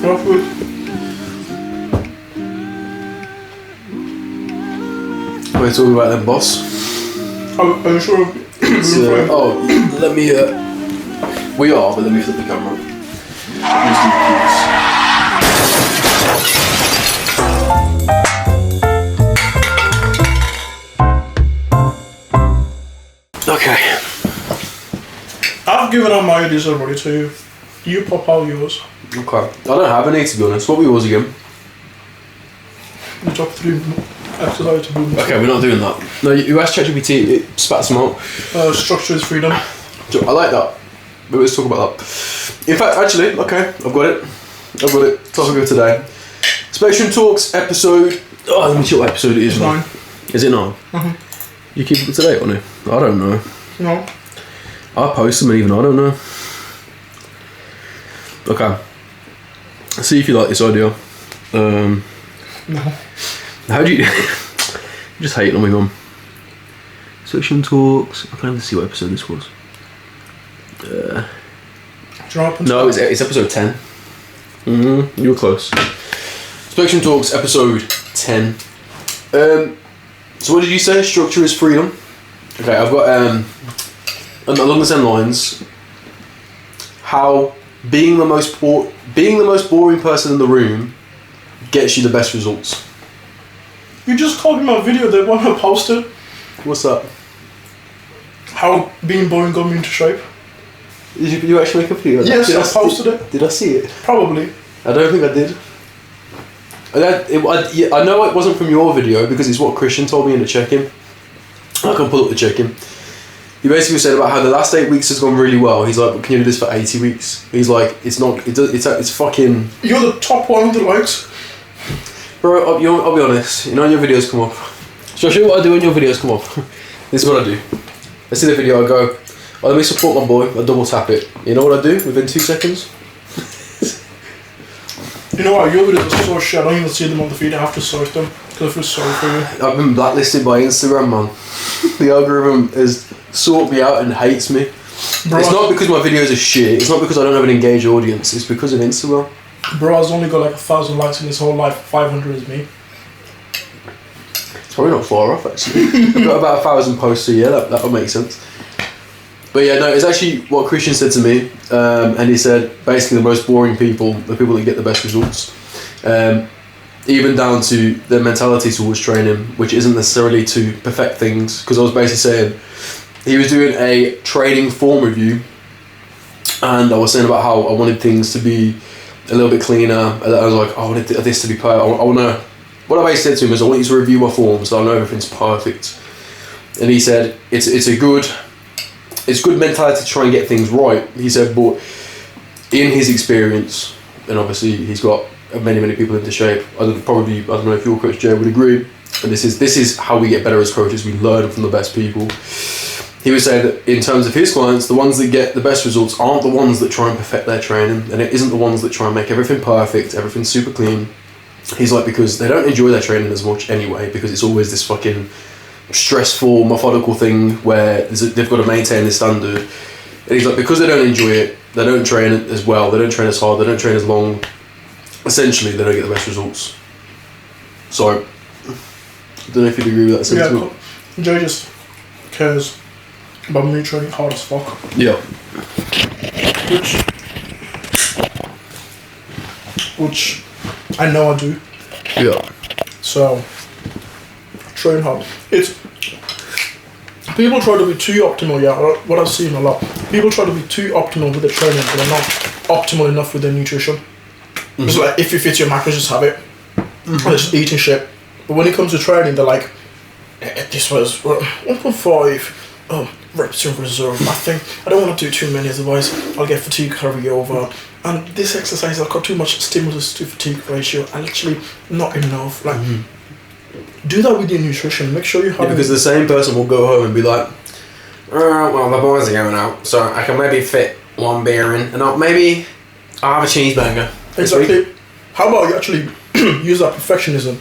What food? We're talking about them, boss. Are you sure? Let me. We are, but let me flip the camera. Okay. I've given out my ideas already to you. You pop out yours. Okay. I don't have any, to be honest. What were yours again? The top 3 exercises to do. Okay, we're not doing that. No, you asked ChatGPT, it spats them out. Structure is freedom. I like that. But let's talk about that. In fact, actually, okay, I've got it. Topic of today. Spectrum Talks episode. Oh, let me see what episode it is. 9. Is it 9? Mm-hmm. You keep up to date on it? I don't know. No. I post them and even I don't know. Okay. See if you like this idea. No. How do you... you just hating on me, Mum. Spectrum Talks. I can't even see what episode this was. No, it's episode 10. You were close. Spectrum Talks episode 10. So what did you say? Structure is freedom. Okay, I've got along the same lines. How being the most boring person in the room gets you the best results. You just called me my video that one I posted. What's that? How being boring got me into shape. Did you actually make a video? Yes, I posted it. Did I see it? Probably. I don't think I did. I know it wasn't from your video because it's what Christian told me in the check-in. I can pull up the check-in. He basically said about how the last 8 weeks has gone really well. He's like, can you do this for 80 weeks? He's like, it's fucking... You're the top one of the likes. Bro, I'll be honest. You know when your videos come up? So I'll show you what I do when your videos come up. This is what I do. I see the video, I go, oh, let me support my boy. I double tap it. You know what I do within 2 seconds? You know what, your videos are so shit, I don't even see them on the feed, I have to search them, because I feel sorry for you. I've been blacklisted by Instagram, man. The algorithm has sought me out and hates me. Bro, it's not because my videos are shit, it's not because I don't have an engaged audience, it's because of Instagram. Bro, I've only got like 1,000 likes in his whole life, 500 is me. It's probably not far off, actually. I've got about 1,000 posts a year, that would make sense. But yeah, no, it's actually what Christian said to me, and he said basically the most boring people, the people that get the best results, even down to their mentality towards training, which isn't necessarily to perfect things, because I was basically saying, he was doing a training form review, and I was saying about how I wanted things to be a little bit cleaner. I was like, I wanted this to be perfect. I want to, what I basically said to him is, I want you to review my form so I know everything's perfect. And he said, it's good mentality to try and get things right. He said, but in his experience, and obviously he's got many people into shape. I don't know if your coach Jay would agree, but this is how we get better as coaches. We learn from the best people. He was saying that in terms of his clients, the ones that get the best results aren't the ones that try and perfect their training, and it isn't the ones that try and make everything perfect, everything super clean. He's like, because they don't enjoy their training as much anyway, because it's always this fucking stressful, methodical thing where they've got to maintain this standard. And he's like, because they don't enjoy it, they don't train it as well, they don't train as hard, they don't train as long, essentially they don't get the best results. So, I don't know if you'd agree with that sentiment. Yeah, Joe just cares about me training hard as fuck. Yeah. Which I know I do. Yeah. So, train hard. It's people try to be too optimal. Yeah, what I've seen a lot. People try to be too optimal with their training, but they're not optimal enough with their nutrition. Mm-hmm. It's like if you fit your macros, just have it. Mm-hmm. Just eating shit. But when it comes to training, they're like, this was 1.5 reps in reserve. I don't want to do too many, otherwise I'll get fatigue carry over. And this exercise, I've got too much stimulus to fatigue ratio, and actually not enough. Like. Mm-hmm. Do that with your nutrition. Make sure you have. Yeah, because the same person will go home and be like, well, the boys are going out, so I can maybe fit one beer in, and I'll have a cheeseburger. Exactly. How about you actually use that perfectionism,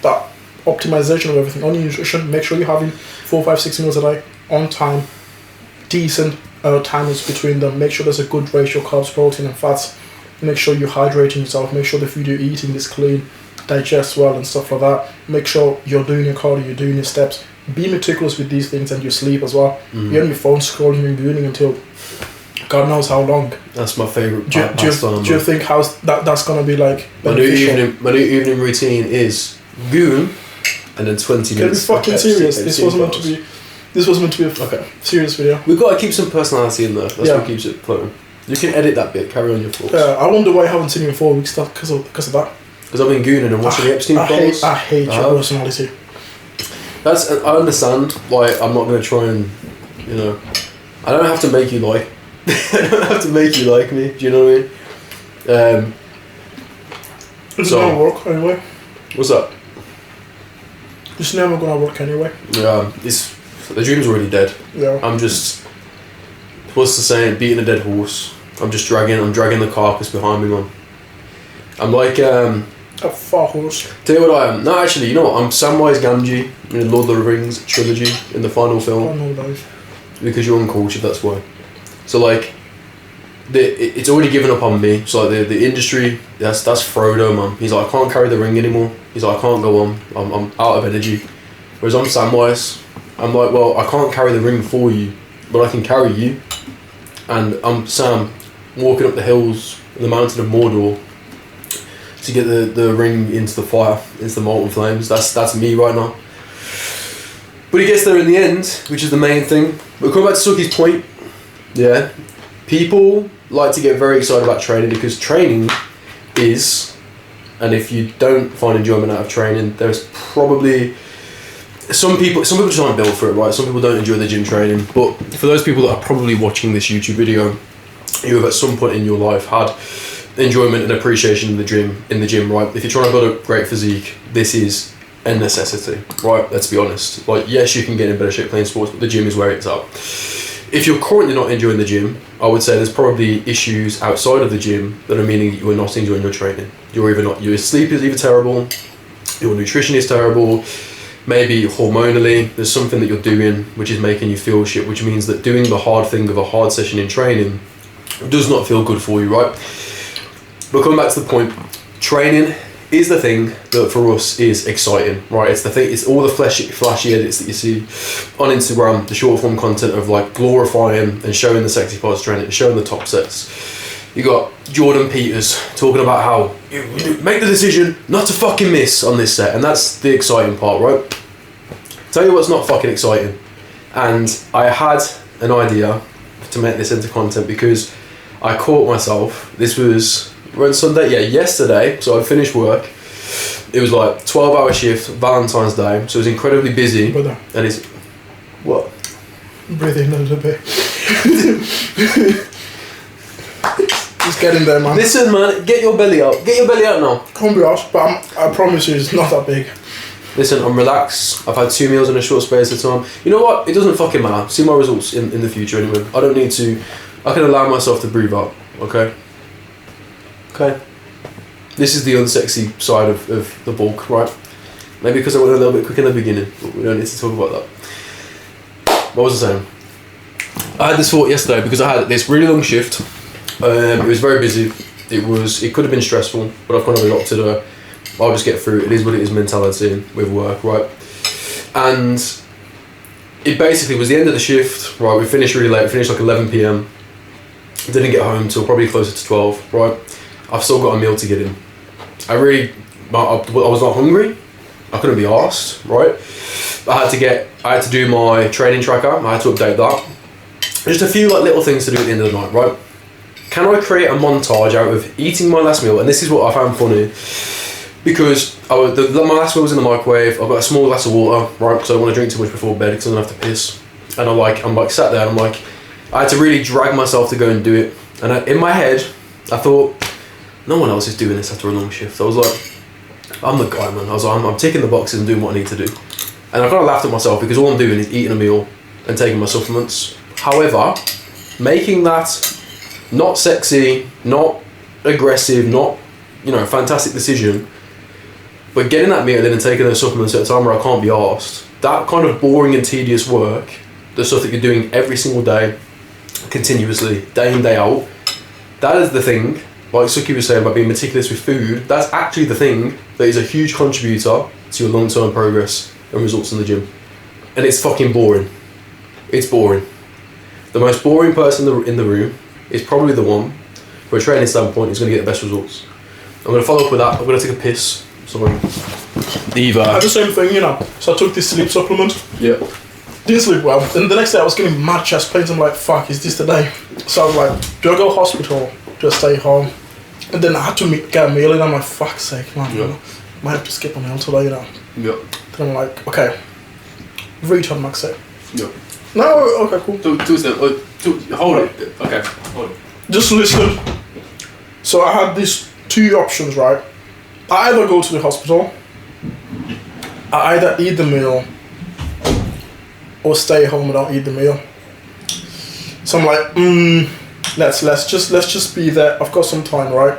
that optimization of everything on your nutrition? Make sure you're having 4, 5, 6 meals a day on time, decent timers between them. Make sure there's a good ratio of carbs, protein, and fats. make sure you're hydrating yourself, make sure the food you're eating is clean, digest well and stuff like that. Make sure you're doing your cardio, you're doing your steps. Be meticulous with these things and your sleep as well. You're on your phone scrolling and gooning until God knows how long. That's my favourite Do you think that's gonna be like beneficial? My new evening routine is goon and then 20 Can we minutes. fucking serious? This wasn't meant to be. This was meant to be a serious video. We've got to keep some personality in there. That's Yeah. what keeps it floating. You can edit that bit. Carry on your thoughts. I wonder why I haven't seen you in 4 weeks. Because of that. Because I've been gooning and watching the Epstein files. I hate your personality. I understand why I'm not going to try and, you know, I don't have to make you like. I don't have to make you like me. Do you know what I mean? It's never work anyway. What's that? It's never gonna work anyway. Yeah, the dream's already dead. Yeah. I'm just, what's the saying? Beating a dead horse. I'm dragging the carcass behind me, man. I'm like a far horse. Tell you what I am. No, actually, you know what? I'm Samwise Gamgee in the Lord of the Rings trilogy in the final film. I know that. Because you're uncultured, that's why. So like, it's already given up on me. So like the industry, that's Frodo, man. He's like, I can't carry the ring anymore. He's like, I can't go on. I'm out of energy. Whereas I'm Samwise. I'm like, well, I can't carry the ring for you, but I can carry you. And I'm Sam, walking up the hills, the mountain of Mordor, to get the ring into the fire, into the molten flames. That's me right now. But he gets there in the end, which is the main thing. But coming back to Suki's point, yeah, people like to get very excited about training because training is, and if you don't find enjoyment out of training, there's probably some people just aren't built for it, right? Some people don't enjoy the gym training, but for those people that are probably watching this YouTube video, you have at some point in your life had enjoyment and appreciation in the gym, right? If you're trying to build a great physique, this is a necessity, right? Let's be honest. Like, yes, you can get in better shape playing sports, but the gym is where it's at. If you're currently not enjoying the gym, I would say there's probably issues outside of the gym that are meaning that you are not enjoying your training. Your sleep is either terrible, your nutrition is terrible, maybe hormonally there's something that you're doing which is making you feel shit, which means that doing the hard thing of a hard session in training does not feel good for you, right? But coming back to the point, training is the thing that for us is exciting, right? It's the thing, it's all the flashy edits that you see on Instagram, the short form content of like glorifying and showing the sexy parts of training and showing the top sets. You got Jordan Peters talking about how you make the decision not to fucking miss on this set, and that's the exciting part, right? Tell you what's not fucking exciting. And I had an idea to make this into content because I caught myself, we're on Sunday, yesterday, so I finished work. It was like 12-hour shift, Valentine's Day, so it was incredibly busy. Brother. And it's, what? Breathe in a little bit. Just get in there, man. Listen, man, get your belly out. Get your belly out now. Can't be asked, but I promise you it's not that big. Listen, I'm relaxed. I've had 2 meals in a short space of time. You know what? It doesn't fucking matter. See my results in the future anyway. I don't need to. I can allow myself to breathe out, okay? Okay. This is the unsexy side of the bulk, right? Maybe because I went a little bit quick in the beginning, but we don't need to talk about that. What was I saying? I had this thought yesterday because I had this really long shift. It was very busy. It could have been stressful, but I've kind of adopted I'll just get through it. It is what it is mentality with work, right? And it basically was the end of the shift, right? We finished really late. We finished like 11 p.m. Didn't get home till probably closer to 12, right? I've still got a meal to get in. I was not hungry. I couldn't be arsed, right? I had to do my training tracker. I had to update that. Just a few like little things to do at the end of the night, right? Can I create a montage out of eating my last meal? And this is what I found funny, because my last meal was in the microwave. I've got a small glass of water, right? Because I don't want to drink too much before bed because I don't have to piss. And I'm sat there. And I had to really drag myself to go and do it. And in my head, I thought, no one else is doing this after a long shift. I was like, I'm the guy, man. I was like, I'm ticking the boxes and doing what I need to do. And I kind of laughed at myself because all I'm doing is eating a meal and taking my supplements. However, making that not sexy, not aggressive, not, fantastic decision, but getting that meal in and taking those supplements at a time where I can't be arsed, that kind of boring and tedious work, the stuff that you're doing every single day, continuously, day in, day out, that is the thing like Suki was saying about being meticulous with food, that's actually the thing that is a huge contributor to your long-term progress and results in the gym. And it's fucking boring. It's boring. The most boring person in the room is probably the one, from a training standpoint, is going to get the best results. I'm going to follow up with that. I'm going to take a piss. Sorry. I had the same thing, you know. So I took this sleep supplement. Yeah. Didn't sleep well. And the next day I was getting mad chest pains. I'm like, fuck, is this the day? So I was like, do I go to hospital? Do I stay home? And then I had to get a meal in. I'm like, fuck's sake, man. Yeah. Might have to skip a meal today, you know. Yeah. Then I'm like, okay. Return max it. Yeah. No, okay, cool. Hold it. Okay, hold it. Just listen. So I had these two options, right? I either go to the hospital, I either eat the meal, or stay home and don't eat the meal. So I'm like, let's just be there. I've got some time, right?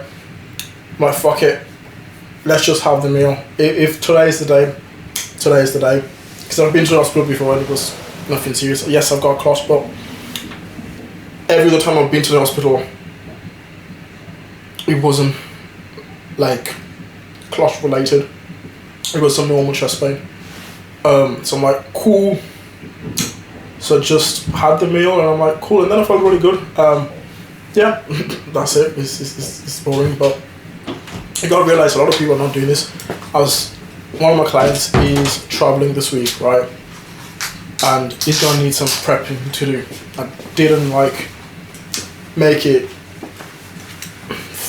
I'm like, fuck it. Let's just have the meal. If today's the day, today's the day. Because I've been to the hospital before and it was nothing serious. Yes, I've got a clot, but every other time I've been to the hospital, it wasn't like clot related. It was some normal chest pain. So I'm like, cool. So just had the meal and I'm like, cool. And then I felt really good. Yeah, that's it. It's boring, but you gotta realize a lot of people are not doing this. One of my clients is traveling this week, right? And he's gonna need some prepping to do. I didn't make it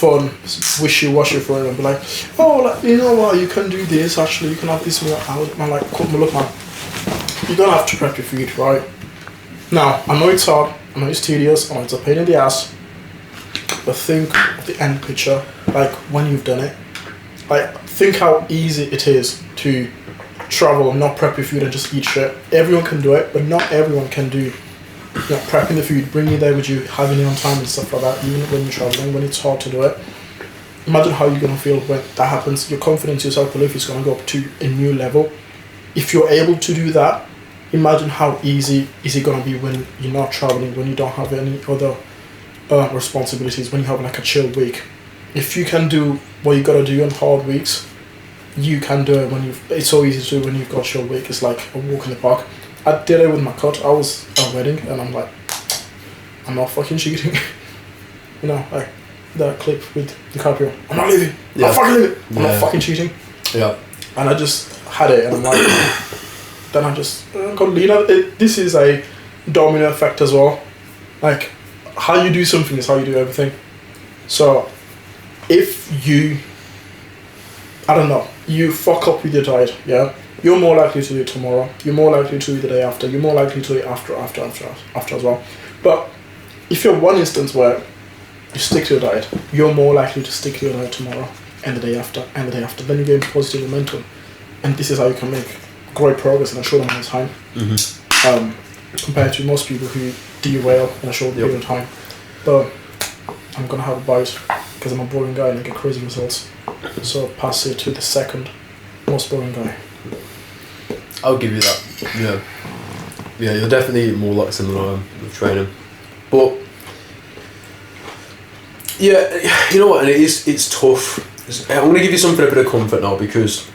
fun, wishy-washy for him and be like, oh, like, you know what, you can do this, actually, you can have this meal out. And I'm like, cool, look, man, you're gonna have to prep your food, right? Now, I know it's hard, I know it's tedious, I know it's a pain in the ass, but think of the end picture, like, when you've done it. Like, think how easy it is to travel and not prep your food and just eat shit. Everyone can do it, but not everyone can do prepping the food, bringing it there with you, having it on time and stuff like that, even when you're traveling, when it's hard to do it. Imagine how you're going to feel when that happens. Your confidence, your self-belief is going to go up to a new level. If you're able to do that, imagine how easy is it going to be when you're not traveling, when you don't have any other responsibilities, when you have like a chill week. If you can do what you got to do on hard weeks, you can do it it's so easy to do when you've got a chill week. It's like a walk in the park. I did it with my cut. I was at a wedding and I'm like, I'm not fucking cheating. You know, like that clip with DiCaprio. I'm not leaving. Yeah. I'm fucking leaving. I'm not fucking cheating. Yeah. And I just had it and I'm like, then I just got lean out. This is a domino effect as well. Like, how you do something is how you do everything. So, if you, I don't know, you fuck up with your diet, yeah? You're more likely to do it tomorrow. You're more likely to do it the day after. You're more likely to do it after as well. But if you're one instance where you stick to your diet, you're more likely to stick to your diet tomorrow and the day after and the day after. Then you gain positive momentum. And this is how you can make great progress in a short amount of time. Mm-hmm. Compared to most people who derail in a short period of time. But I'm going to have a bite because I'm a boring guy and I get crazy results. So I'll pass it to the second most boring guy. I'll give you that. Yeah. Yeah, you're definitely more lax than I am with training. But yeah, you know what, and it's tough. I'm going to give you something a bit of comfort now because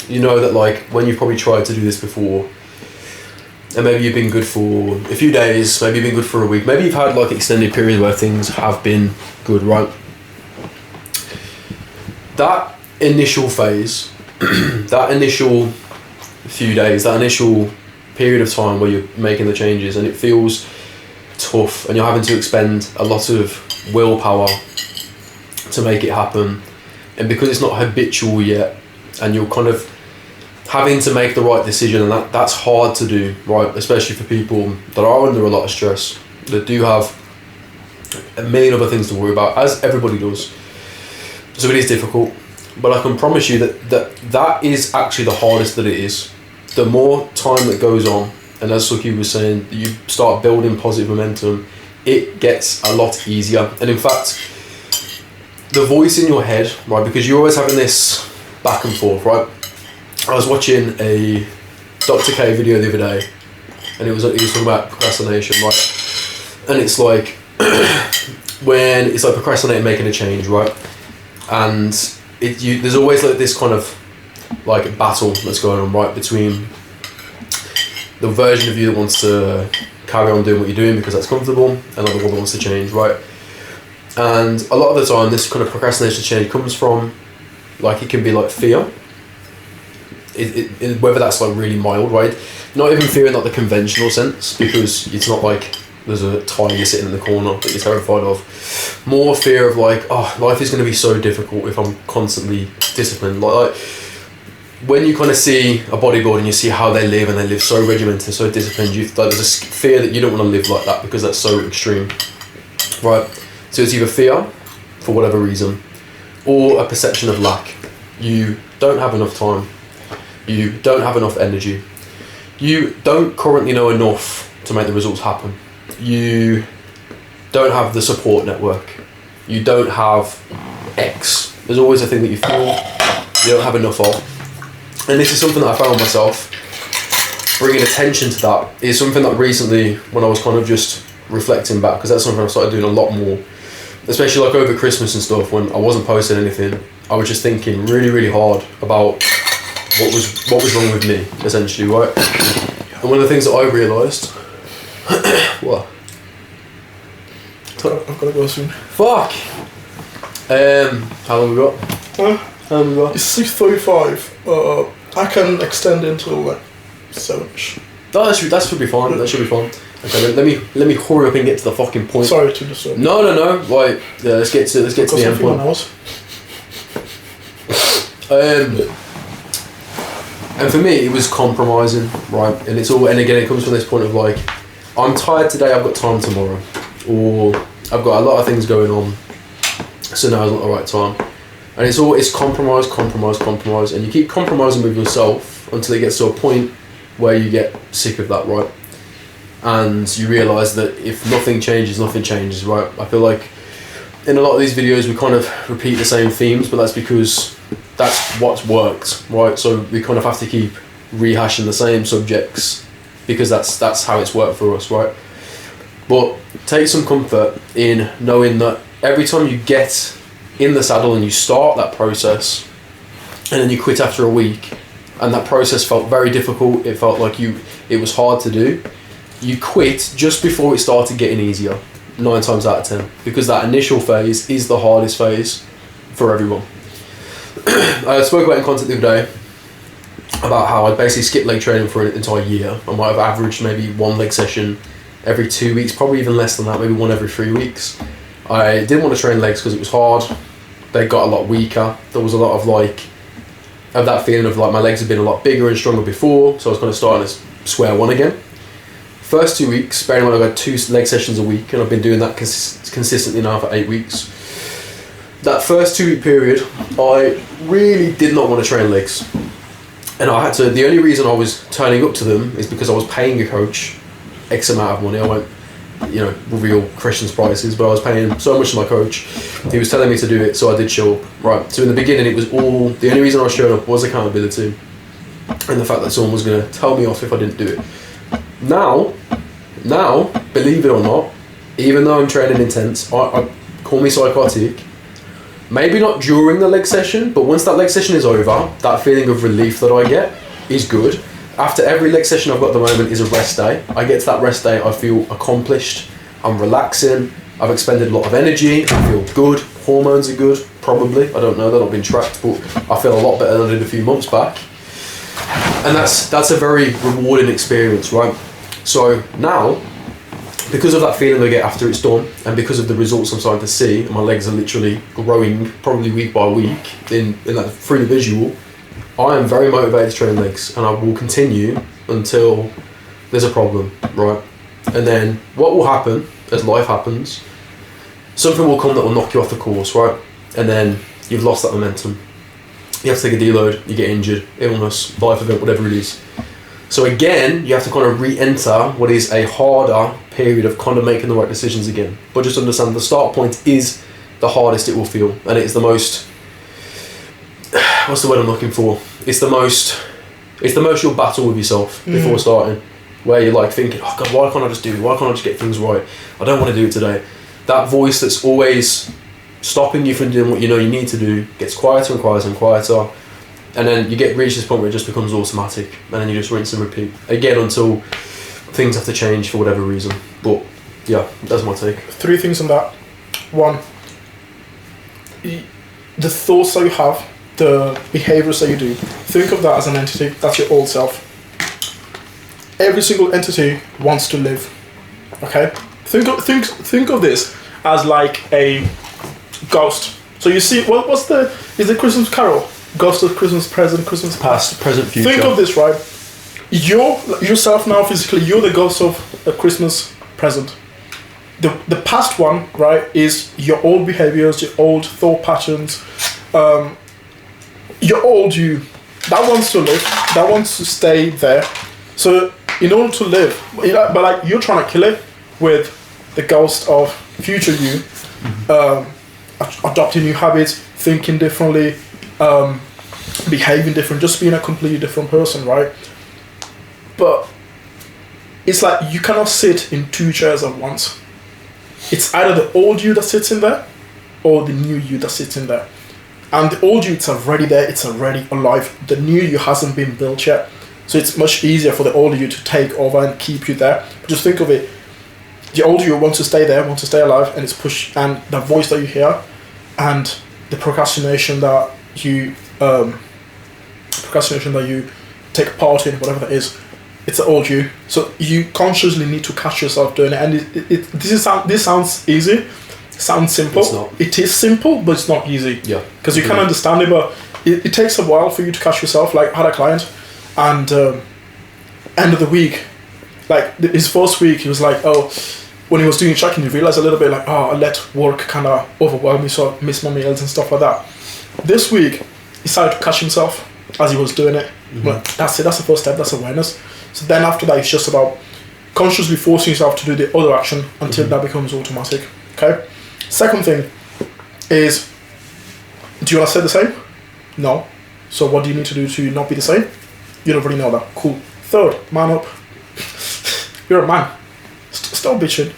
you know that like when you've probably tried to do this before and maybe you've been good for a few days, maybe you've been good for a week, maybe you've had like extended periods where things have been good, right? That initial phase, that initial few days, that initial period of time where you're making the changes and it feels tough and you're having to expend a lot of willpower to make it happen, and because it's not habitual yet and you're kind of having to make the right decision, and that's hard to do, right? Especially for people that are under a lot of stress, that do have a million other things to worry about, as everybody does. So it is difficult, but I can promise you that is actually the hardest that it is. The more time that goes on, and as Suki was saying, you start building positive momentum, it gets a lot easier. And in fact, the voice in your head, right, because you're always having this back and forth, right? I was watching a Dr. K video the other day, and he was talking about procrastination, right? And it's like, when it's like procrastinating making a change, right? And there's always like this kind of like battle that's going on, right, between the version of you that wants to carry on doing what you're doing because that's comfortable, and like the one that wants to change, right? And a lot of the time, this kind of procrastination change comes from, like, it can be like fear. Whether that's like really mild, right? Not even fear in like the conventional sense, because it's not like there's a tiger sitting in the corner that you're terrified of. More fear of like, oh, life is going to be so difficult if I'm constantly disciplined. Like when you kind of see a bodybuilder and you see how they live, and they live so regimented, so disciplined, there's a fear that you don't want to live like that because that's so extreme, right? So it's either fear, for whatever reason, or a perception of lack. You don't have enough time. You don't have enough energy. You don't currently know enough to make the results happen. You don't have the support network. You don't have X. There's always a thing that you feel you don't have enough of. And this is something that I found myself bringing attention to. That is something that recently, when I was kind of just reflecting back, because that's something I started doing a lot more, especially like over Christmas and stuff, when I wasn't posting anything, I was just thinking really, really hard about what was wrong with me, essentially, right? And one of the things that I realised, what? I've got to go soon. Fuck! How long we got? Huh? How long we got? It's 6:35. I can extend until like 7ish. Oh, that should be fine. That should be fine. Okay, let me hurry up and get to the fucking point. Sorry to disturb. No. Like, yeah, let's get to the end point. And for me, it was compromising, right? And again, it comes from this point of like, I'm tired today, I've got time tomorrow, or I've got a lot of things going on, so now's not the right time. And it's compromise, and you keep compromising with yourself until it gets to a point where you get sick of that, right? And you realise that if nothing changes, right? I feel like in a lot of these videos we kind of repeat the same themes, but that's because that's what's worked, right? So we kind of have to keep rehashing the same subjects because that's how it's worked for us, right? But take some comfort in knowing that every time you get in the saddle and you start that process, and then you quit after a week, and that process felt very difficult, it felt like it was hard to do, you quit just before it started getting easier, 9 times out of 10, because that initial phase is the hardest phase for everyone. I spoke about in content the other day about how I basically skipped leg training for an entire year. I might have averaged maybe 1 leg session every 2 weeks, probably even less than that, maybe 1 every 3 weeks. I didn't want to train legs because it was hard. They got a lot weaker. There was a lot of that feeling of like my legs had been a lot bigger and stronger before, so I was kind of starting at square one again. First 2 weeks, bearing in mind I've had 2 leg sessions a week, and I've been doing that consistently now for 8 weeks. That first 2 week period, I really did not want to train legs. And I had to, the only reason I was turning up to them is because I was paying a coach X amount of money. I won't, reveal Christian's prices, but I was paying so much to my coach. He was telling me to do it, so I did show up. Right, so in the beginning it was all, the only reason I was showing up was accountability. And the fact that someone was going to tell me off if I didn't do it. Now, believe it or not, even though I'm training intense, I call me psychotic. Maybe not during the leg session, but once that leg session is over, that feeling of relief that I get is good. After every leg session I've got at the moment is a rest day. I get to that rest day, I feel accomplished, I'm relaxing, I've expended a lot of energy, I feel good, hormones are good, probably, I don't know, they're not been tracked, but I feel a lot better than I did a few months back. And that's a very rewarding experience, right? So now, because of that feeling I get after it's done, and because of the results I'm starting to see, and my legs are literally growing probably week by week in that through the visual, I am very motivated to train legs, and I will continue until there's a problem, right? And then what will happen as life happens, something will come that will knock you off the course, right? And then you've lost that momentum. You have to take a deload, you get injured, illness, life event, whatever it is. So again, you have to kind of re-enter what is a harder period of kind of making the right decisions again. But just understand the start point is the hardest it will feel, and it is the most, what's the word I'm looking for? It's the most you'll battle with yourself before starting, where you're like thinking, oh God, why can't I just do it? Why can't I just get things right? I don't want to do it today. that voice that's always stopping you from doing what you know you need to do gets quieter and quieter and quieter, and then you reach this point where it just becomes automatic, and then you just rinse and repeat again until things have to change for whatever reason. But yeah, that's my take. 3 things on that. 1, the thoughts that you have, the behaviors that you do, think of that as an entity. That's your old self. Every single entity wants to live. Okay? Think of this as like a ghost. So you see, is the Christmas Carol? Ghost of Christmas Present, Christmas Past, present, future. Think of this, right? You're yourself now physically, you're the ghost of a Christmas present. The past one, right, is your old behaviors, your old thought patterns, your old you. That wants to live, that wants to stay there. So in order to live, but like you're trying to kill it with the ghost of future you, adopting new habits, thinking differently, behaving different, just being a completely different person, right? But it's like you cannot sit in 2 chairs at once. It's either the old you that sits in there or the new you that sits in there. And the old you, it's already there, it's already alive. The new you hasn't been built yet. So it's much easier for the old you to take over and keep you there. But just think of it. The old you wants to stay there, wants to stay alive, and it's pushed, and the voice that you hear and the procrastination that you take part in, whatever that is, it's the old you. So you consciously need to catch yourself doing it. And this sounds easy, sounds simple. It's not. It is simple, but it's not easy. Yeah. Because you can understand it, but it takes a while for you to catch yourself. Like I had a client, and end of the week, like his first week, he was like, when he was doing checking, he realized a little bit like, I let work kind of overwhelm me, so I missed my meals and stuff like that. This week, he started to catch himself as he was doing it. Well, that's it. That's the first step. That's awareness. So then after that, it's just about consciously forcing yourself to do the other action until that becomes automatic. Okay. Second thing is, do you want to stay the same? No. So what do you need to do to not be the same? You don't really know that. Cool. Third, man up. You're a man. Stop bitching.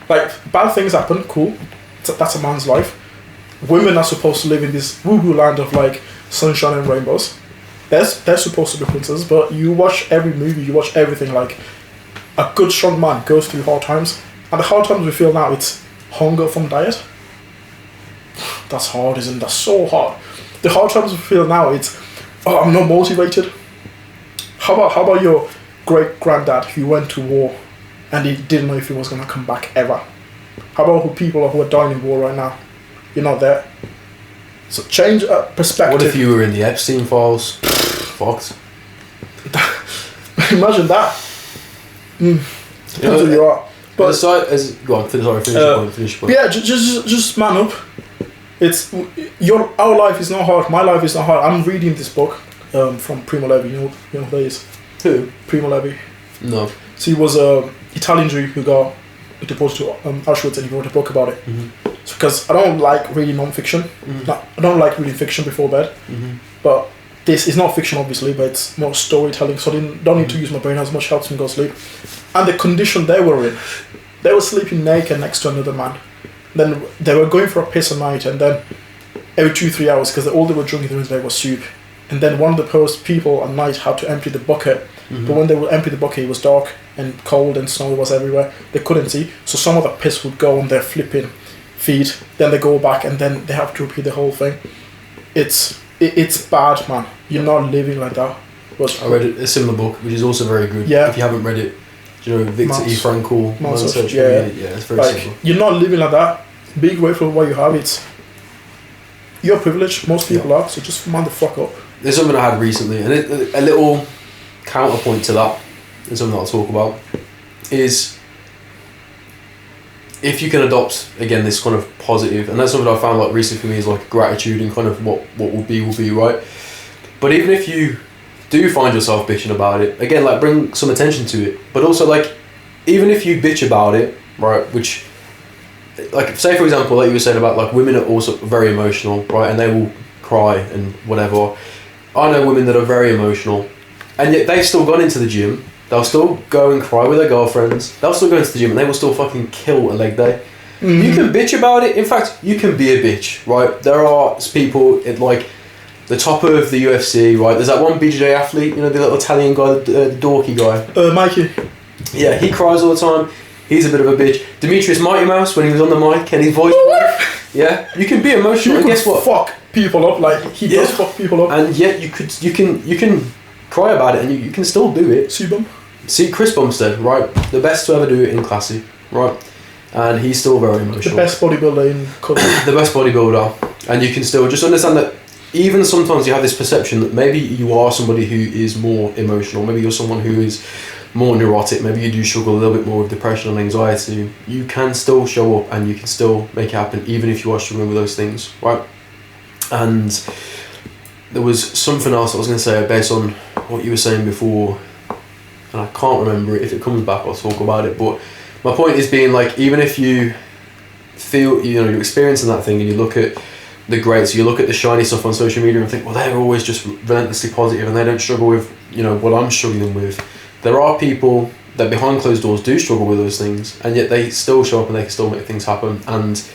Like, bad things happen. Cool. That's a man's life. Women are supposed to live in this woo-woo land of like sunshine and rainbows. They're supposed to be princesses, but you watch every movie, you watch everything, like a good strong man goes through hard times, and the hard times we feel now, it's hunger from diet. That's hard, isn't it? That's so hard. The hard times we feel now, it's I'm not motivated. How about your great granddad who went to war and he didn't know if he was gonna come back ever? How about people who are dying in war right now? You're not there. So change perspective. What if you were in the Epstein files? Fucked. Imagine that. Depends who you are. But go on, finish your point. Yeah, just man up. It's our life is not hard. My life is not hard. I'm reading this book from Primo Levi. You know who that is? Who? Primo Levi. No. So he was an Italian Jew who got deported to Auschwitz, and he wrote a book about it. Mm-hmm. Because I don't like reading non-fiction. Mm-hmm. I don't like reading fiction before bed. Mm-hmm. But this is not fiction, obviously, but it's more storytelling. So I don't need to use my brain as much. Helps me go to sleep. And the condition they were in, they were sleeping naked next to another man. Then they were going for a piss at night, and then every 2-3 hours, because all they were drinking during the day was soup. And then one of the first people at night had to empty the bucket. Mm-hmm. But when they would empty the bucket, it was dark and cold and snow was everywhere. They couldn't see. So some of the piss would go on their flipping feet. Then they go back, and then they have to repeat the whole thing. It's bad, man. You're not living like that. But I read a similar book, which is also very good. Yeah. If you haven't read it, do you know Victor E. Frankl? Yeah, it's very like, simple. You're not living like that. Be grateful for what you have. It's your privilege. Most people are. So just man the fuck up. There's something I had recently, and a little counterpoint to that, and something that I'll talk about, is if you can adopt, again, this kind of positive, and that's something I found like recently for me is like gratitude and kind of what will be, right? But even if you do find yourself bitching about it, again, like bring some attention to it, but also like, even if you bitch about it, right, which, like, say for example, like you were saying about like women are also very emotional, right, and they will cry and whatever. I know women that are very emotional, and yet they've still gone into the gym. They'll still go and cry with their girlfriends. They'll still go into the gym, and they will still fucking kill a leg day. You can bitch about it. In fact, you can be a bitch, right? There are people at like the top of the UFC, right? There's that one BJJ athlete, you know, the little Italian guy, the dorky guy. Mikey. Yeah, he cries all the time. He's a bit of a bitch. Demetrius Mighty Mouse, when he was on the mic and his voice. Yeah, you can be emotional. You and guess what? Fuck people up like he does. Fuck people up. And yet you can cry about it, and you can still do it. See Chris Bumstead, right? The best to ever do it in Classy, right? And he's still very emotional. The best bodybuilder in country. The best bodybuilder, and you can still just understand that. Even sometimes you have this perception that maybe you are somebody who is more emotional. Maybe you're someone who is more neurotic. Maybe you do struggle a little bit more with depression and anxiety. You can still show up and you can still make it happen, even if you are struggling with those things, right? And there was something else I was going to say based on what you were saying before, and I can't remember it. If it comes back, I'll talk about it. But my point is being like, even if you feel, you know, you're experiencing that thing and you look at the greats, you look at the shiny stuff on social media and think, well, they're always just relentlessly positive and they don't struggle with, you know, what I'm struggling with. There are people that behind closed doors do struggle with those things, and yet they still show up and they can still make things happen. And,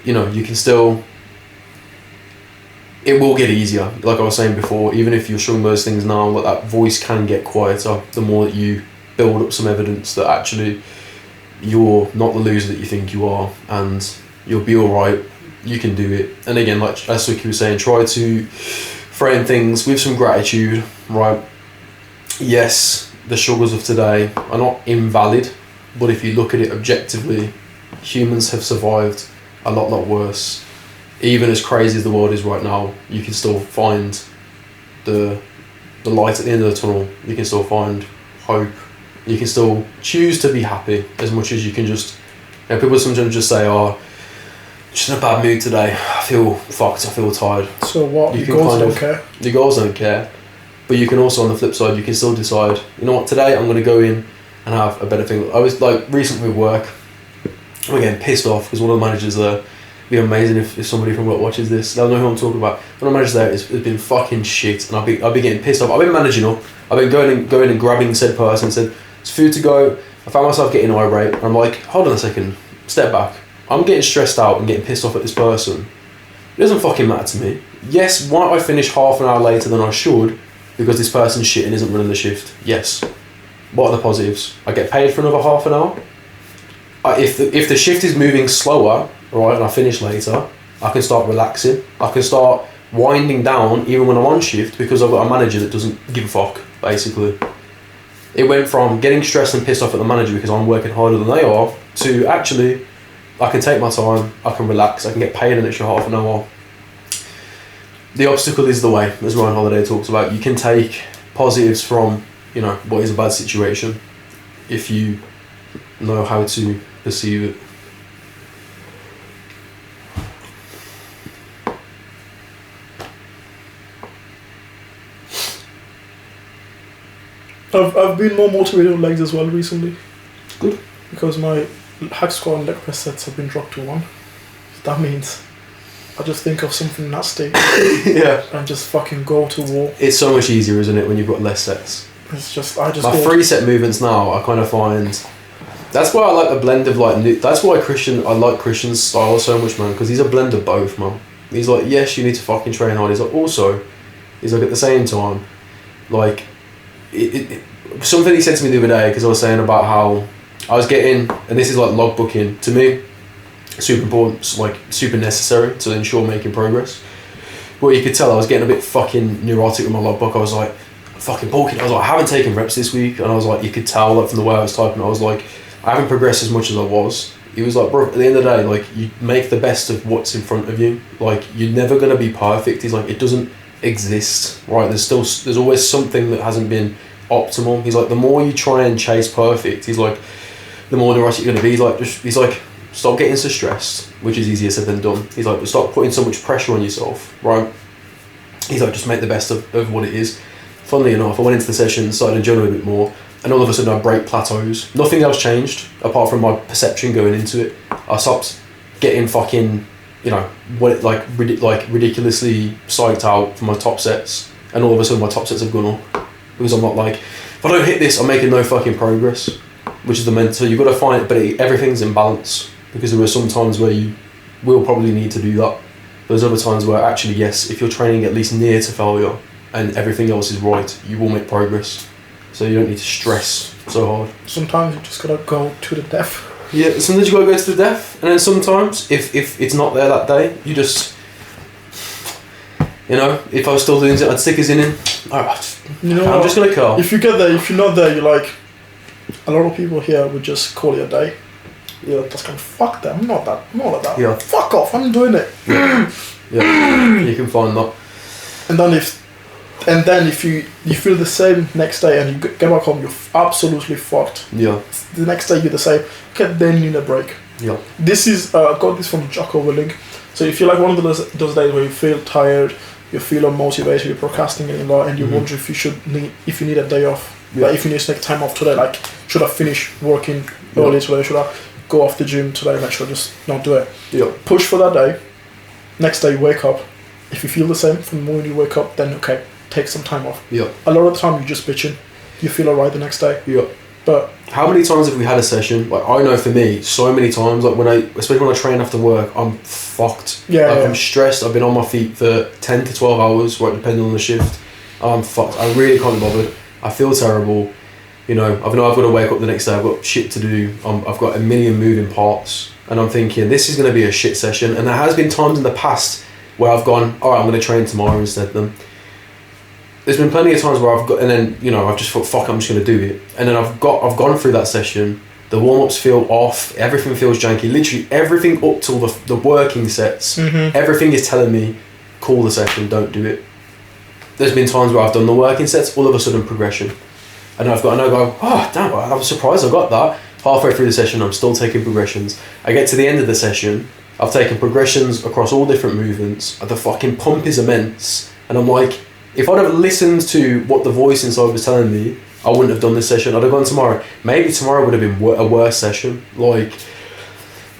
you know, you can still, it will get easier. Like I was saying before, even if you're struggling with those things now, like that voice can get quieter the more that you build up some evidence that actually you're not the loser that you think you are, and you'll be all right. You can do it. And again, like as Suki was saying, try to frame things with some gratitude, right? Yes, the struggles of today are not invalid, but if you look at it objectively, humans have survived a lot worse. Even as crazy as the world is right now, you can still find the light at the end of the tunnel. You can still find hope. You can still choose to be happy as much as you can just, you know, people sometimes just say, oh, just in a bad mood today, I feel fucked, I feel tired. So what, your goals don't care? Your goals don't care. But you can also, on the flip side, you can still decide, you know what, today I'm going to go in and have a better thing. I was like, recently with work, I'm getting pissed off because one of the managers there, it'd be amazing if somebody from work watches this, they'll know who I'm talking about. One of the managers there has been fucking shit, and I'll be getting pissed off. I've been managing up, I've been going and grabbing said person and said, it's food to go. I found myself getting irate, and I'm like, hold on a second, step back. I'm getting stressed out and getting pissed off at this person. It doesn't fucking matter to me. Yes, why don't I finish half an hour later than I should because this person's shit and isn't running the shift? Yes. What are the positives? I get paid for another half an hour. If the shift is moving slower, right, and I finish later, I can start relaxing. I can start winding down even when I'm on shift because I've got a manager that doesn't give a fuck, basically. It went from getting stressed and pissed off at the manager because I'm working harder than they are to actually, I can take my time, I can relax, I can get paid an extra half an hour. The obstacle is the way, as Ryan Holiday talks about. You can take positives from, you know, what is a bad situation if you know how to perceive it. I've been more motivated with legs as well recently. Good. Because my hack squat and leg press sets have been dropped to 1. That means I just think of something nasty. Yeah. And just fucking go to war. It's so much easier, isn't it, when you've got less sets? It's just, I just my 3 set movements now, I kind of find, that's why I like a blend of like, that's why I like Christian's style so much, man, because he's a blend of both, man. He's like, yes, you need to fucking train hard. He's like, also, he's like, at the same time, like, something he said to me the other day, because I was saying about how I was getting, and this is like logbooking, to me, super important, like super necessary to ensure making progress. But you could tell I was getting a bit fucking neurotic with my logbook. I was like, fucking bulking. I was like, I haven't taken reps this week, and I was like, you could tell like from the way I was typing, I was like, I haven't progressed as much as I was. He was like, bro, at the end of the day, like, you make the best of what's in front of you. Like, you're never gonna be perfect. He's like, it doesn't exist, right? There's always something that hasn't been optimal. He's like, the more you try and chase perfect, he's like, the more neurotic you're gonna be. He's like, stop getting so stressed, which is easier said than done. He's like, stop putting so much pressure on yourself, right? He's like, just make the best of what it is. Funnily enough, I went into the session, started enjoying it a bit more, and all of a sudden I break plateaus. Nothing else changed apart from my perception going into it. I stopped getting fucking, you know, ridiculously psyched out for my top sets, and all of a sudden my top sets have gone up because I'm not like, if I don't hit this, I'm making no fucking progress, which is the mental. You've got to find it, but everything's in balance. because there are some times where you will probably need to do that. There's other times where actually, yes, if you're training at least near to failure and everything else is right, you will make progress. So you don't need to stress so hard. Sometimes you just gotta go to the death. Yeah, sometimes you gotta go to the death, and then sometimes if it's not there that day, you just, if I was still doing it, I'd stick his in. Alright, I'm just gonna curl. If you get there, if you're not there, you're like, a lot of people here would just call it a day. You're just going, fuck that, I'm not like that. Yeah. Fuck off, I'm doing it. Yeah, you can find that. And then if you feel the same next day and you get back home, you're absolutely fucked. Yeah. The next day you're the same. Okay, then you need a break. Yeah. This is I got this from Jocko Willink. So if you're like one of those days where you feel tired, you feel unmotivated, you're procrastinating a lot, and you wonder if you need a day off. Yeah. Like if you need to take time off today, like should I finish working early today? Should I go off the gym today? Like should I just not do it? Yeah. Push for that day. Next day you wake up. If you feel the same from the moment you wake up, then okay, take some time off. Yeah. A lot of the time you're just bitching. You feel alright the next day. Yeah. But how many times have we had a session? Like I know for me, so many times. Like especially when I train after work, I'm fucked. Yeah. I'm stressed. I've been on my feet for 10 to 12 hours, right, depending on the shift. I'm fucked. I really can't be bothered. I feel terrible. I know I've got to wake up the next day. I've got shit to do. I've got a million moving parts, and I'm thinking this is going to be a shit session. And there has been times in the past where I've gone, all right, I'm going to train tomorrow instead. There's been plenty of times where I've got, and then I've just thought, fuck, I'm just going to do it. And then I've gone through that session. The warm-ups feel off. Everything feels janky. Literally everything up till the working sets. Mm-hmm. Everything is telling me, call the session, don't do it. There's been times where I've done the working sets, all of a sudden progression. And I go, oh damn, I was surprised I got that. Halfway through the session, I'm still taking progressions. I get to the end of the session, I've taken progressions across all different movements. The fucking pump is immense. And I'm like, if I'd have listened to what the voice inside was telling me, I wouldn't have done this session. I'd have gone tomorrow. Maybe tomorrow would have been a worse session. But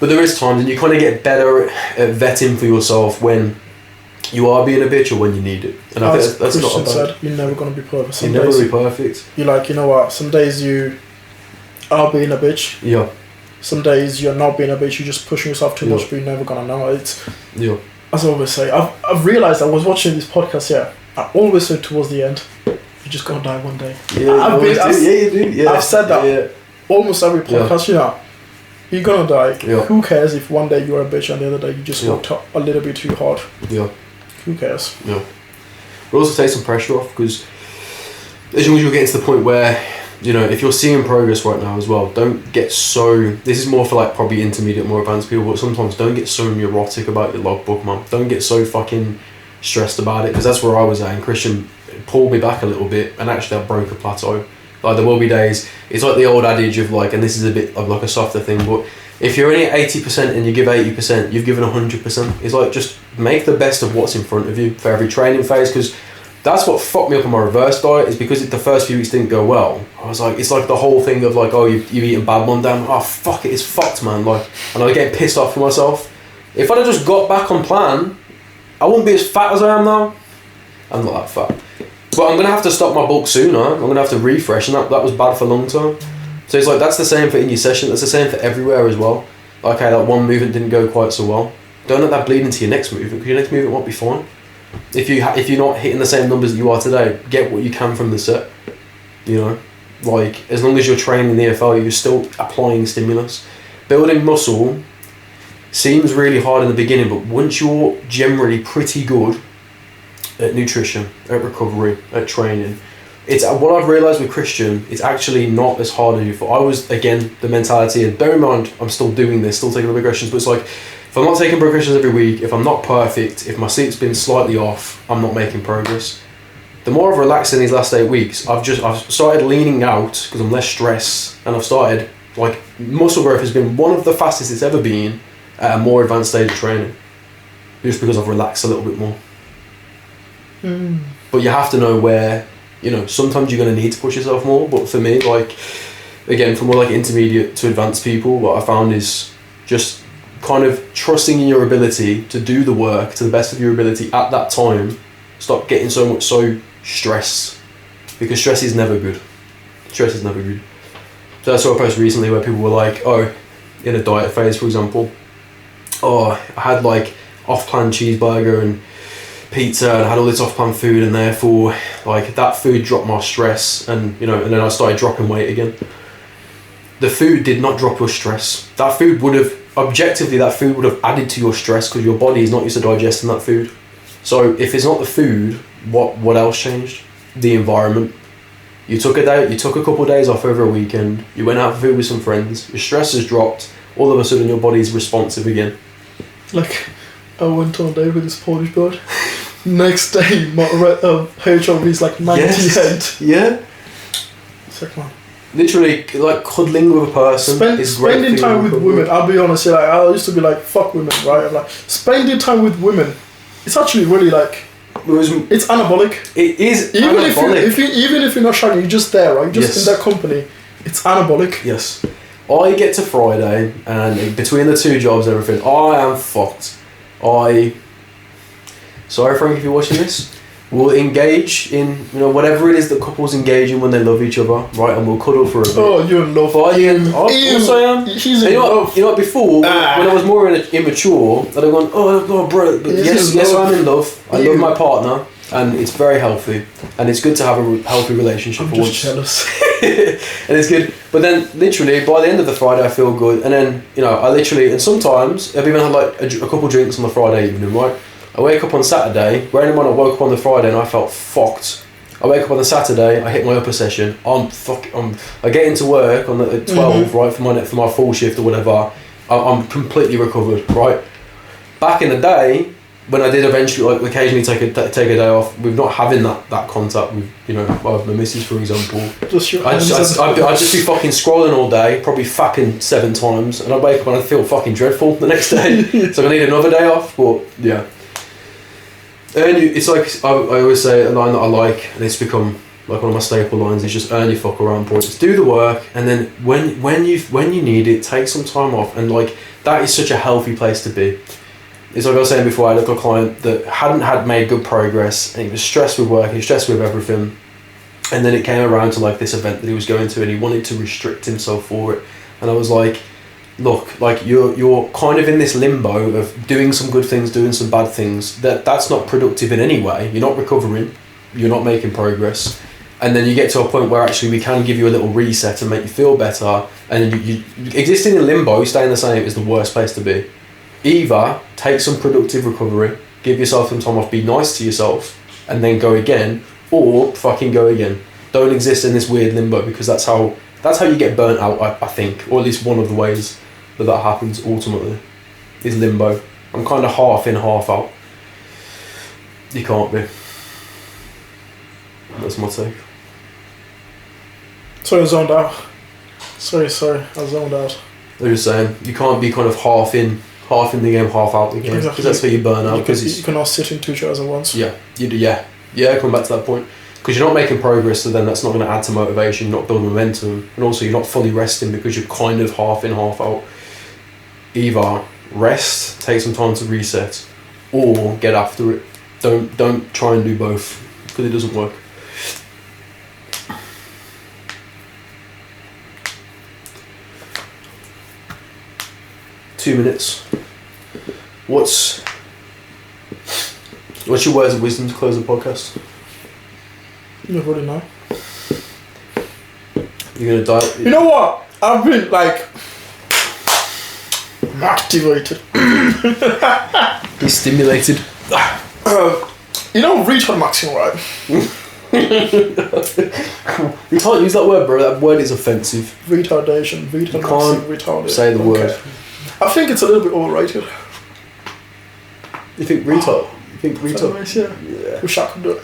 there is times, and you kind of get better at vetting for yourself when you are being a bitch or when you need it. And I think that's Christian not bad. said, you're never going to be perfect. You're never be perfect. You're like, you know what, some days you are being a bitch. Yeah. Some days you're not being a bitch, you're just pushing yourself too much, but you're never going to know it. Yeah. As I always say, I've realised, I was watching this podcast, I always say towards the end, you're just going to die one day. Yeah, you do. Yeah. I've said that almost every podcast, you're going to die. Yeah. Who cares if one day you're a bitch and the other day you just worked a little bit too hard? Yeah. Who cares? Yeah. It also takes some pressure off, because as long as you're getting to the point where, if you're seeing progress right now as well, don't get so, this is more for like probably intermediate, more advanced people, but sometimes don't get so neurotic about your logbook, man. Don't get so fucking stressed about it, because that's where I was at, and Christian pulled me back a little bit, and actually I broke a plateau. Like there will be days, it's like the old adage of like, and this is a bit of like a softer thing, but if you're only at 80% and you give 80%, you've given 100%. It's like, just make the best of what's in front of you for every training phase, because that's what fucked me up on my reverse diet, is because the first few weeks didn't go well. I was like, it's like the whole thing of like, oh, you've eaten bad one day. Oh, fuck it, it's fucked, man. Like, and I was getting pissed off for myself. If I'd have just got back on plan, I wouldn't be as fat as I am now. I'm not that fat. But I'm going to have to stop my bulk sooner. I'm going to have to refresh, and that was bad for long term. So it's like, that's the same for in your session, that's the same for everywhere as well. Okay, that one movement didn't go quite so well. Don't let that bleed into your next movement, because your next movement won't be fine. If you're not hitting the same numbers that you are today, get what you can from the set. Like, as long as you're training in the EFL, you're still applying stimulus. Building muscle seems really hard in the beginning, but once you're generally pretty good at nutrition, at recovery, at training, it's what I've realised with Christian, it's actually not as hard as you thought. I was, again, the mentality, and bear in mind, I'm still doing this, still taking the progressions, but it's like, if I'm not taking progressions every week, if I'm not perfect, if my seat's been slightly off, I'm not making progress. The more I've relaxed in these last 8 weeks, I've started leaning out because I'm less stressed, and I've started, like, muscle growth has been one of the fastest it's ever been at a more advanced stage of training, just because I've relaxed a little bit more. But you have to know where, sometimes you're going to need to push yourself more, but for me, like, again, for more like intermediate to advanced people, what I found is just kind of trusting in your ability to do the work to the best of your ability at that time. Stop getting so stressed, because stress is never good. So I saw a post recently where people were like, oh, in a diet phase, for example, I had like off-plan cheeseburger and pizza, and I had all this off-plan food, and therefore like that food dropped my stress, and and then I started dropping weight again. The food did not drop your stress. That food would have added to your stress because your body is not used to digesting that food. So if it's not the food, what else changed? The environment. You took a couple of days off over a weekend, you went out for food with some friends, your stress has dropped, all of a sudden your body's responsive again. Like, I went on a date with this Polish bird. Next day, my HRV is like 98. Yes. Yeah. It's like, man. Literally, like cuddling with a person is great. Spending time with women, I'll be honest, like, I used to be like, fuck women, right? I'm like, spending time with women, it's actually really like, it's anabolic. It is even anabolic. Even if you're not shagging, you're just there, right? You're just in their company. It's anabolic. Yes. I get to Friday, and between the two jobs and everything, I am fucked. Sorry Frank if you're watching this, we'll engage in whatever it is that couples engage in when they love each other, right? And we'll cuddle for a bit. Oh, you're in love. Of course I am. She's in love. You know what, before, when I was more immature, I'd have gone, oh bro, but yes I'm in love. I love my partner, and it's very healthy, and it's good to have a healthy relationship. I'm just jealous. And it's good, but then literally by the end of the Friday I feel good, and then I literally, and sometimes I've even had like a couple drinks on the Friday evening, right? I wake up on Saturday, bearing in mind I woke up on the Friday and I felt fucked. I wake up on the Saturday, I hit my upper session, I get into work on at 12, right, for my full shift or whatever, I'm completely recovered, right? Back in the day, when I did eventually, like, occasionally take a day off, with not having that contact with, my missus, for example, I'd just be fucking scrolling all day, probably fucking 7 times, and I'd wake up and I'd feel fucking dreadful the next day. So I need another day off, but yeah. And it's like, I always say a line that I like, and it's become like one of my staple lines, is just earn your fuck around points. Do the work, and then when you need it, take some time off, and like, that is such a healthy place to be. It's like I was saying before, I had a client that hadn't made good progress, and he was stressed with work, he was stressed with everything, and then it came around to like this event that he was going to, and he wanted to restrict himself for it, and I was like, look, like you're kind of in this limbo of doing some good things, doing some bad things, that's not productive in any way, you're not recovering, you're not making progress, and then you get to a point where actually we can give you a little reset and make you feel better, and then you existing in limbo, staying the same is the worst place to be. Either take some productive recovery, give yourself some time off, be nice to yourself, and then go again, or fucking go again. Don't exist in this weird limbo, because that's how you get burnt out, I think, or at least one of the ways that happens ultimately, is limbo. I'm kind of half in, half out. You can't be. That's my take. Sorry, I zoned out. Sorry, I zoned out. I'm just saying, you can't be kind of half in the game, half out the game, because exactly. that's where you burn out. You cannot sit in 2 chairs at once. Yeah, you do. Yeah. Come back to that point, because you're not making progress, so then that's not going to add to motivation. You're not building momentum, and also you're not fully resting because you're kind of half in, half out. Either rest, take some time to reset, or get after it. Don't try and do both, because it doesn't work. Two minutes. What's your words of wisdom to close the podcast? You already know. You're gonna die. You know what? I've been like activated. Be stimulated. You know, retard maxing, right? You can't use that word, bro. That word is offensive. Retardation. You can't say the word. I think it's a little bit overrated. You think retard? Yeah. Wish I could do it.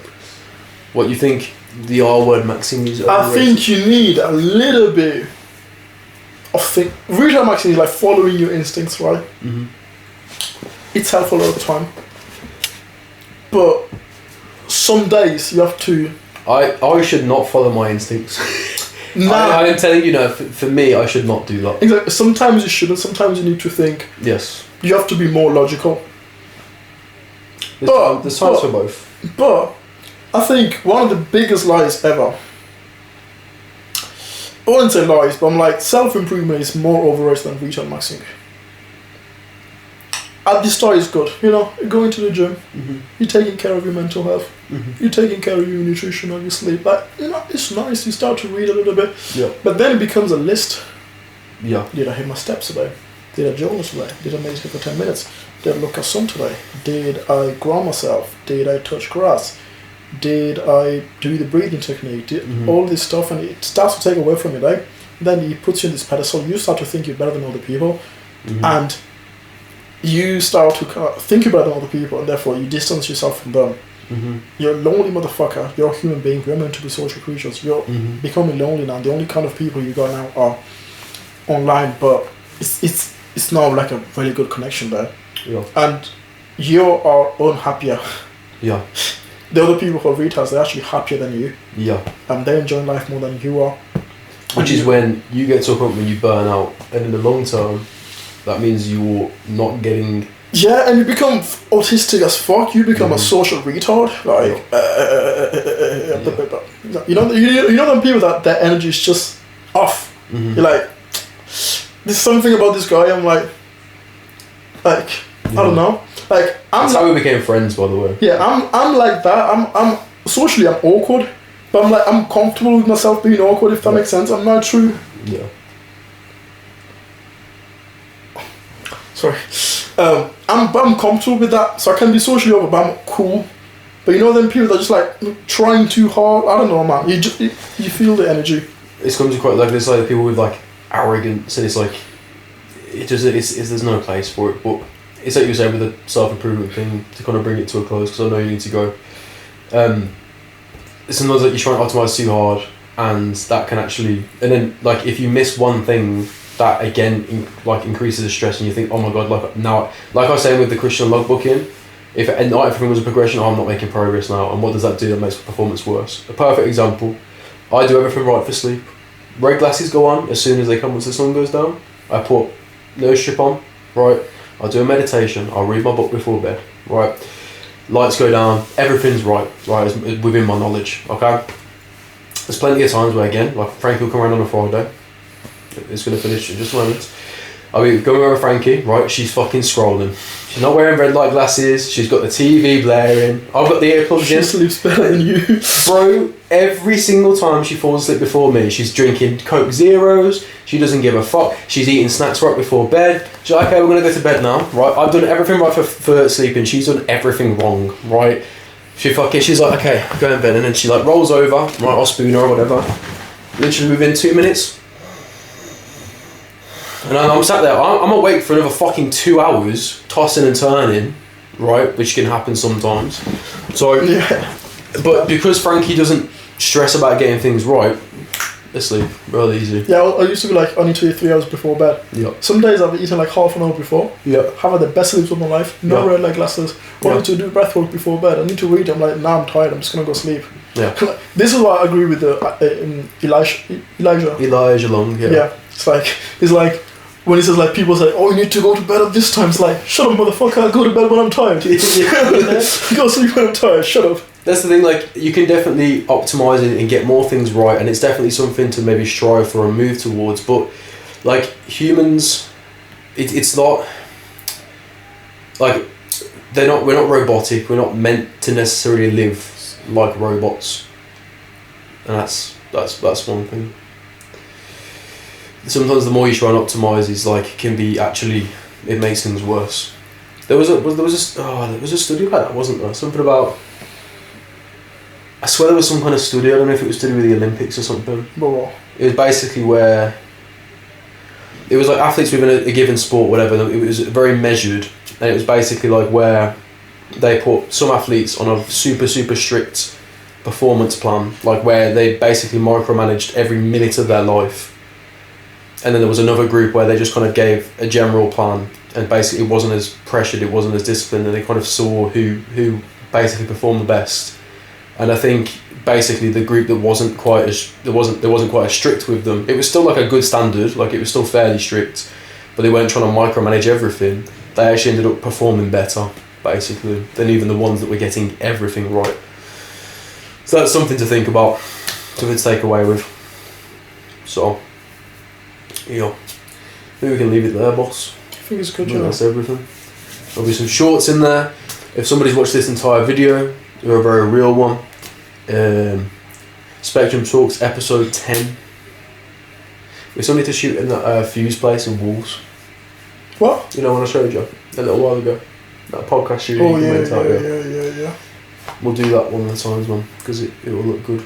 What, you think the R word maxing is overrated? I think you need a little bit of thing. Retard maxing is like following your instincts, right? Mm-hmm. It's helpful a lot of the time. But some days you have to... I should not follow my instincts. No. I am telling you now, for me, I should not do that. Exactly. Sometimes you shouldn't. Sometimes you need to think. Yes. You have to be more logical. There's times for both. But I think one of the biggest lies ever I wouldn't say lies, but I'm like, self-improvement is more overrated than retail maxing. At the start is good, you know, you're going to the gym, you're taking care of your mental health, you're taking care of your nutrition and your sleep. Like, you know, it's nice, you start to read a little bit, but then it becomes a list. Yeah. Did I hit my steps today? Did I journal today? Did I meditate for 10 minutes? Did I look at sun today? Did I ground myself? Did I touch grass? Did I do the breathing technique? All this stuff, and it starts to take away from you, right? Then it puts you in this pedestal. You start to think you're better than other people, and you start to think you're better than other people, and therefore you distance yourself from them. You're a lonely motherfucker. You're a human being. We're meant to be social creatures. You're becoming lonely now. The only kind of people you got now are online, but it's not like a really good connection there. Yeah. And you are unhappier. Yeah. The other people who are retailers, they're actually happier than you. Yeah. And they're enjoying life more than you are. Which is when you get to a point when you burn out, and in the long term, that means you're not getting. Yeah, and you become autistic as fuck. You become a social retard. Like, you know them people that their energy is just off. You're like, there's something about this guy. I'm like, I don't know. Like, That's how we became friends, by the way. Yeah, I'm like that. I'm socially I'm awkward, but I'm comfortable with myself being awkward. If that makes sense. I'm not true. Yeah. Sorry. I'm comfortable with that, so I can be socially awkward, but I'm cool. But you know them people that are just like trying too hard. I don't know, man. You feel the energy. It's comes to quite like there's like people with like arrogance, and it's like there's no place for it. But it's like you were saying with the self-improvement thing, to kind of bring it to a close, because I know you need to go. Sometimes like you try and optimize too hard, and that can actually, and then like if you miss one thing, that again increases the stress, and you think, oh my god, like now, like I was saying with the Christian logbooking, if not everything was a progression, I'm not making progress now, and what does that do? That makes performance worse. A perfect example, I do everything right for sleep. Red glasses go on as soon as they come once the sun goes down. I put nose strip on, right? I'll do a meditation, I'll read my book before bed, right? Lights go down, everything's right, it's within my knowledge, okay? There's plenty of times where, again, like Frankie will come around on a Friday, it's going to finish in just a moment. I'll be going over Frankie, right? She's fucking scrolling. She's not wearing red light glasses, she's got the TV blaring, I've got the earplugs in. She sleeps better than you. Bro, every single time she falls asleep before me, she's drinking Coke Zeros, she doesn't give a fuck, she's eating snacks right before bed. She's like, okay, we're going to go to bed now, right? I've done everything right for sleeping, she's done everything wrong, right? She's like, okay, go in bed, and then she like rolls over, right, I'll spoon her or whatever. Literally within 2 minutes, and I'm sat there, I'm awake for another fucking 2 hours, tossing and turning, right, which can happen sometimes. So, but because Frankie doesn't stress about getting things right, they sleep really easy. Yeah, I used to be like, I need to eat 3 hours before bed. Yeah. Some days I've eaten like half an hour before. Yeah. Have had the best sleeps of my life. No red light glasses. I need to do breath work before bed. I need to read. I'm like, nah, I'm tired. I'm just gonna go sleep. Yeah. This is why I agree with the Elijah. Elijah Long. Yeah. Yeah. It's like when he says like people say, oh, you need to go to bed at this time. It's like, shut up, motherfucker. I go to bed when I'm tired. Go sleep when I'm tired. Shut up. That's the thing, like, you can definitely optimise it and get more things right, and it's definitely something to maybe strive for and move towards, but, like, humans, it's not, like, we're not robotic, we're not meant to necessarily live like robots, and that's one thing. Sometimes the more you try and optimise is, like, can be actually, it makes things worse. There was a study about that, wasn't there? Something about, I swear there was some kind of study, I don't know if it was to do with the Olympics or something. But it was basically where, it was like athletes within a given sport, whatever, it was very measured, and it was basically like where they put some athletes on a super, super strict performance plan, like where they basically micromanaged every minute of their life. And then there was another group where they just kind of gave a general plan, and basically it wasn't as pressured, it wasn't as disciplined, and they kind of saw who basically performed the best. And I think basically the group that wasn't quite as strict with them, it was still like a good standard, like it was still fairly strict, but they weren't trying to micromanage everything. They actually ended up performing better, basically, than even the ones that were getting everything right. So that's something to think about, something to take away with. So, yeah, maybe we can leave it there, boss. I think it's good, I think yeah. that's everything. There'll be some shorts in there. If somebody's watched this entire video, they're a very real one. Spectrum Talks episode 10. We still need to shoot in that fuse place in Wolves. What? You know when I showed you a little while ago? That podcast shooting. Oh, yeah, yeah. We'll do that one of the times, man, because it will look good.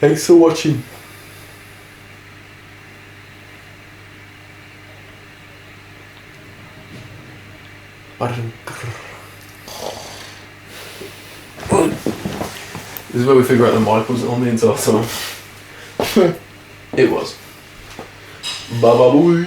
Thanks for watching. This is where we figure out the mic wasn't on the entire time. It was. Bye bye boy.